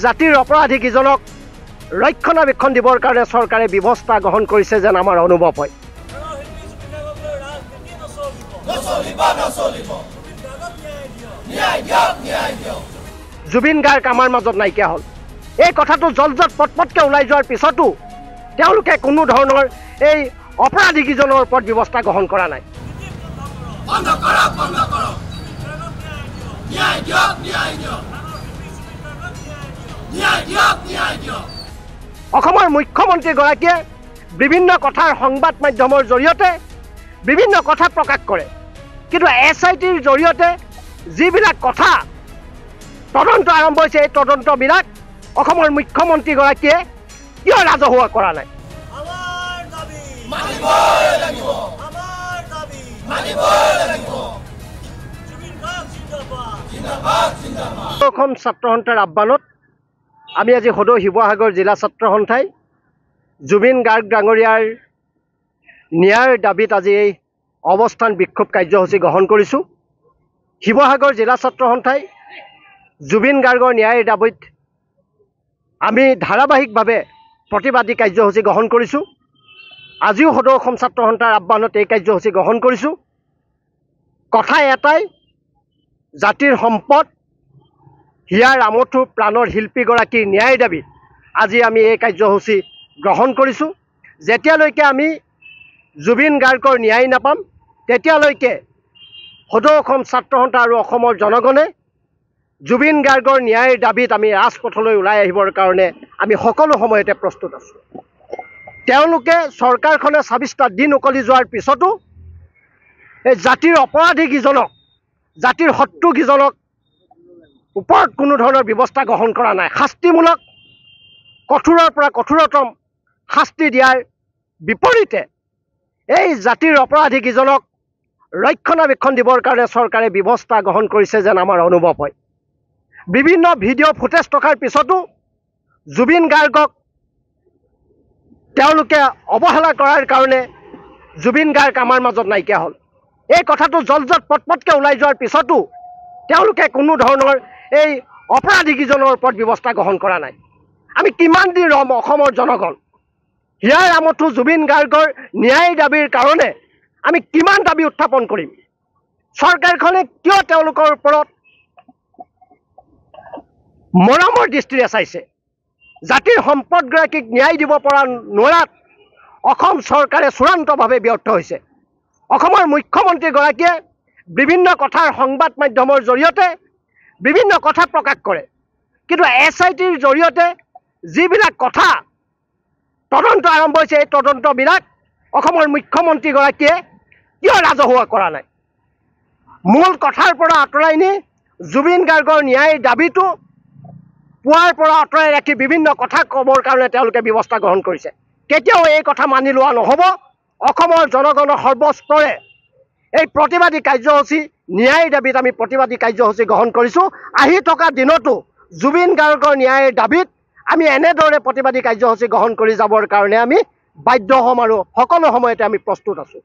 জাতিৰ অপৰাধী কিজনক ৰক্ষণাবেক্ষণ দিবৰ কাৰণে চৰকাৰে ব্যৱস্থা গ্ৰহণ কৰিছে যেন আমাৰ অনুভৱ হয়। জুবিন গাৰ্গ আমাৰ মাজত নাইকিয়া হ'ল। এই কথাটো জলজত পটপটকৈ ওলাই যোৱাৰ পিছতো তেওঁলোকে কোনো ধৰণৰ এই অপৰাধী কিজনৰ ওপৰত ব্যৱস্থা গ্ৰহণ কৰা নাই। অসমৰ মুখ্যমন্ত্ৰীগৰাকীয়ে বিভিন্ন কথাৰ সংবাদ মাধ্যমৰ জৰিয়তে বিভিন্ন কথা প্ৰকাশ কৰে, কিন্তু SITৰ জৰিয়তে যিবিলাক কথা তদন্ত আৰম্ভ হৈছে এই তদন্তবিলাক অসমৰ মুখ্যমন্ত্ৰীগৰাকীয়ে কিয় ৰাজহুৱা কৰা নাই? অসম ছাত্ৰ সন্থাৰ আহ্বানত আমি আজি সদৌ শিৱসাগৰ জিলা ছাত্ৰ সন্থাই জুবিন গাৰ্গ ডাঙৰীয়াৰ ন্যায়ৰ দাবীত আজি এই অৱস্থান বিক্ষোভ কাৰ্যসূচী গ্ৰহণ কৰিছোঁ। শিৱসাগৰ জিলা ছাত্ৰ সন্থাই জুবিন গাৰ্গৰ ন্যায়ৰ দাবীত আমি ধাৰাবাহিকভাৱে প্ৰতিবাদী কাৰ্যসূচী গ্ৰহণ কৰিছোঁ। আজিও সদৌ অসম ছাত্ৰ সন্থাৰ আহ্বানত এই কাৰ্যসূচী গ্ৰহণ কৰিছোঁ। কথা এটাই, জাতিৰ সম্পদ হিয়াৰ আমঠু প্ৰাণৰ শিল্পীগৰাকীৰ ন্যায়ৰ দাবীত আজি আমি এই কাৰ্যসূচী গ্ৰহণ কৰিছোঁ। যেতিয়ালৈকে আমি জুবিন গাৰ্গৰ ন্যায় নাপাম তেতিয়ালৈকে সদৌ অসম ছাত্ৰ সন্থা আৰু অসমৰ জনগণে জুবিন গাৰ্গৰ ন্যায়ৰ দাবীত আমি ৰাজপথলৈ ওলাই আহিবৰ কাৰণে আমি সকলো সময়তে প্ৰস্তুত আছোঁ। তেওঁলোকে চৰকাৰখনে ২৬টা দিন উকলি যোৱাৰ পিছতো এই জাতিৰ অপৰাধী কিজনক, জাতিৰ শত্ৰু কিজনক ওপৰত কোনো ধৰণৰ ব্যৱস্থা গ্ৰহণ কৰা নাই। শাস্তিমূলক কঠোৰৰ পৰা কঠোৰতম শাস্তি দিয়াৰ বিপৰীতে এই জাতিৰ অপৰাধী কিজনক ৰক্ষণাবেক্ষণ দিবৰ কাৰণে চৰকাৰে ব্যৱস্থা গ্ৰহণ কৰিছে যেন আমাৰ অনুভৱ হয়। বিভিন্ন ভিডিঅ' ফুটেজ থকাৰ পিছতো জুবিন গাৰ্গক তেওঁলোকে অৱহেলা কৰাৰ কাৰণে জুবিন গাৰ্গ আমাৰ মাজত নাইকিয়া হ'ল। এই কথাটো জলজত পটপটকৈ ওলাই যোৱাৰ পিছতো তেওঁলোকে কোনো ধৰণৰ এই অপৰাধী কিজনৰ ওপৰত ব্যৱস্থা গ্ৰহণ কৰা নাই। আমি কিমান দিন ৰ'ম? অসমৰ জনগণ হিয়াৰ আমঠু জুবিন গাৰ্গৰ ন্যায় দাবীৰ কাৰণে আমি কিমান দাবী উত্থাপন কৰিম? চৰকাৰখনে কিয় তেওঁলোকৰ ওপৰত মৰমৰ দৃষ্টিৰে চাইছে? জাতিৰ সম্পদগৰাকীক ন্যায় দিব পৰা নোৱাৰাত অসম চৰকাৰে চূড়ান্তভাৱে ব্যৰ্থ হৈছে। অসমৰ মুখ্যমন্ত্ৰীগৰাকীয়ে বিভিন্ন কথাৰ সংবাদ মাধ্যমৰ জৰিয়তে বিভিন্ন কথা প্ৰকাশ কৰে, কিন্তু SITৰ জৰিয়তে যিবিলাক কথা তদন্ত আৰম্ভ হৈছে এই তদন্তবিলাক অসমৰ মুখ্যমন্ত্ৰীগৰাকীয়ে কিয় ৰাজহুৱা কৰা নাই? মূল কথাৰ পৰা আঁতৰাই নি জুবিন গাৰ্গৰ ন্যায়ৰ দাবীটো পুৱাৰ পৰা আঁতৰাই ৰাখি বিভিন্ন কথা ক'বৰ কাৰণে তেওঁলোকে ব্যৱস্থা গ্ৰহণ কৰিছে। কেতিয়াও এই কথা মানি লোৱা নহ'ব। অসমৰ জনগণৰ সৰ্বস্তৰে এই প্ৰতিবাদী কাৰ্যসূচী ন্যায়ৰ দাবীত আমি প্ৰতিবাদী কাৰ্যসূচী গ্ৰহণ কৰিছোঁ। আহি থকা দিনতো জুবিন গাৰ্গৰ ন্যায়ৰ দাবীত আমি এনেদৰে প্ৰতিবাদী কাৰ্যসূচী গ্ৰহণ কৰি যাবৰ কাৰণে আমি বাধ্য হ'ম আৰু সকলো সময়তে আমি প্ৰস্তুত আছোঁ।